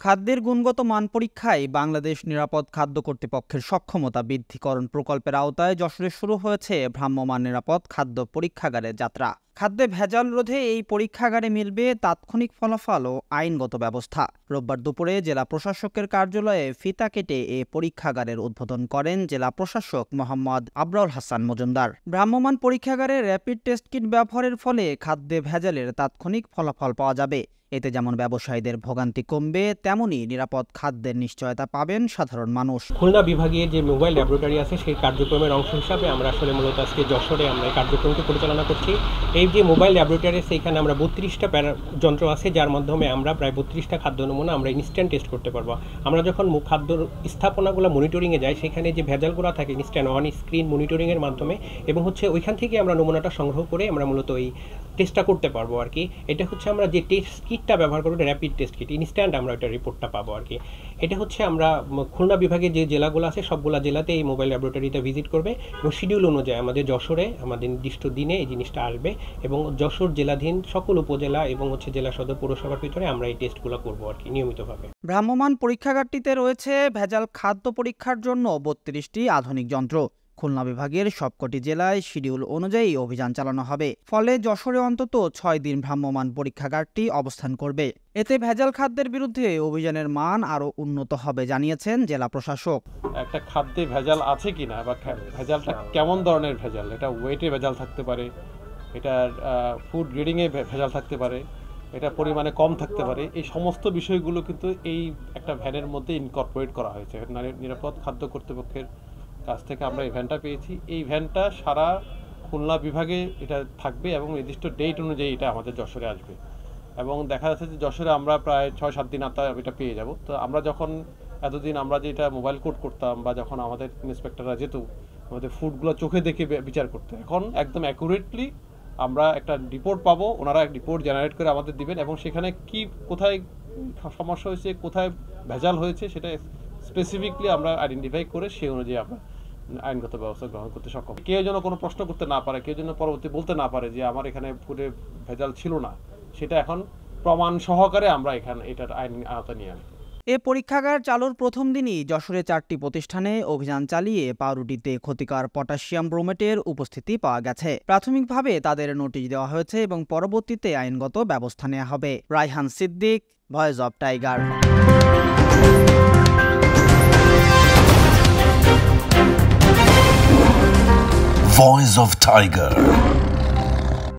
খাদ্যের গুণগত মান পরীক্ষায় বাংলাদেশ নিরাপদ খাদ্য কর্তৃপক্ষের সক্ষমতা বৃদ্ধিকরণ প্রকল্পের আওতায় যশোরে শুরু হয়েছে ভ্রাম্যমাণ নিরাপদ খাদ্য পরীক্ষাগারের যাত্রা। খাদ্যে ভেজাল রোধে এই পরীক্ষাগারে মিলবে তাৎক্ষণিক ফলাফল ও আইনগত ব্যবস্থা। রোববার দুপুরে জেলা প্রশাসকের কার্যালয়ে ফিতা কেটে এ পরীক্ষাগারের উদ্বোধন করেন জেলা প্রশাসক মোহাম্মদ আবরার হাসান মজুমদার। ভ্রাম্যমাণ পরীক্ষাগারে র্যাপিড টেস্ট কিট ব্যবহারের ফলে খাদ্যে ভেজালের তাৎক্ষণিক ফলাফল পাওয়া যাবে। এতে যেমন ব্যবসায়ীদের ভোগান্তি কমবে, তেমনি নিরাপদ খাদ্যের নিশ্চয়তা পাবেন সাধারণ মানুষ। খুলনা বিভাগে যে মোবাইল ল্যাবরেটরি আছে সেই কার্যক্রমের অংশ হিসাবে আমরা আসলে মূলত আজকে যশোরে আমরা এই কার্যক্রমটি পরিচালনা করছি। এই যে মোবাইল ল্যাবরেটরি আছে এখানে আমরা 32টা যন্ত্র আছে, যার মাধ্যমে আমরা প্রায় 32টা খাদ্য নমুনা আমরা ইনস্ট্যান্ট টেস্ট করতে পারবো। আমরা যখন খাদ্য স্থাপনাগুলো মনিটরিংয়ে যাই সেখানে যে ভেজালগুলো থাকে ইনস্ট্যান্ট অন স্ক্রিন মনিটরিংয়ের মাধ্যমে এবং ওইখান থেকে আমরা নমুনাটা সংগ্রহ করে আমরা মূলত এই টেস্টটা করতে পারবো আর কি। এটা আমরা যে টেস্ট কিটটা ব্যবহার করবো র্যাপিড টেস্ট কিট, ইনস্ট্যান্ট আমরা এটা রিপোর্টটা পাবো আর কি। এটা আমরা খুলনা বিভাগে যে জেলাগুলো আছে সবগুলো জেলাতে এই মোবাইল ল্যাবরেটরিটা ভিজিট করবে এবং শিডিউল অনুযায়ী আমাদের যশোরে আমাদের নির্দিষ্ট দিনে এই জিনিসটা আসবে এবং যশোর জেলাধীন সকল উপজেলা এবং জেলা সদর পৌরসভার ভিতরে আমরা এই টেস্টগুলো করবো আর কি নিয়মিতভাবে। ভ্রাম্যমাণ পরীক্ষাগারটিতে রয়েছে ভেজাল খাদ্য পরীক্ষার জন্য 32টি আধুনিক যন্ত্র। খুলনা বিভাগের সবকটি জেলায় শিডিউল অনুযায়ী অভিযান চালানো হবে। ফলে যশোরে অন্তত 6 দিন ভ্রাম্যমাণ পরীক্ষাগারটি অবস্থান করবে। এতে ভেজাল খাদ্যের বিরুদ্ধে অভিযানের মান আরও উন্নত হবে জানিয়েছেন জেলা প্রশাসক। একটা খাদ্যে ভেজাল আছে কিনা বা ভেজালটা কেমন ধরনের ভেজাল, এটা ওয়েটে ভেজাল থাকতে পারে, এটার ফুড গ্রেডিংয়ে ভেজাল থাকতে পারে, এটা পরিমাণে কম থাকতে পারে, এই সমস্ত বিষয়গুলো কিন্তু এই একটা ভ্যানের মধ্যে ইনকর্পোরেট করা হয়েছে। নিরাপদ খাদ্য কর্তৃপক্ষের কাছ থেকে আমরা এই ভ্যানটা পেয়েছি। এই ভ্যানটা সারা খুলনা বিভাগে এটা থাকবে এবং নির্দিষ্ট ডেট অনুযায়ী এটা আমাদের যশোরে আসবে এবং দেখা যাচ্ছে যে যশোরে আমরা প্রায় 6-7 দিন এটা পেয়ে যাব। তো আমরা যখন এতদিন আমরা যেটা মোবাইল কোড করতাম বা যখন আমাদের ইন্সপেক্টররা যেত আমাদের ফুডগুলো চোখে দেখে বিচার করতে, এখন একদম অ্যাকুরেটলি আমরা একটা রিপোর্ট পাবো, ওনারা এক রিপোর্ট জেনারেট করে আমাদের দিবেন এবং সেখানে কি কোথায় সমস্যা হয়েছে, কোথায় ভেজাল হয়েছে সেটা স্পেসিফিকলি আমরা আইডেন্টিফাই করে সেই অনুযায়ী আমরা আইনগত ব্যবস্থা গ্রহণ করতে সক্ষম। কেউ যেন কোনো প্রশ্ন করতে না পারে, কেউ যেন পরবর্তী বলতে না পারে যে আমার এখানে ফুডে ভেজাল ছিল না, সেটা এখন প্রমাণ সহকারে আমরা এটার আইন আওতা নিয়ে আনি। এ পরীক্ষাগার চালুর প্রথম দিনই যশোরে 4টি প্রতিষ্ঠানে অভিযান চালিয়ে পাউরুটিতে ক্ষতিকর পটাশিয়াম ব্রোমেটের উপস্থিতি পাওয়া গেছে। প্রাথমিকভাবে তাদের নোটিশ দেওয়া হয়েছে এবং পরবর্তীতে আইনগত ব্যবস্থা নেওয়া হবে। Raihan Siddique, voice of tiger. Voice of Tiger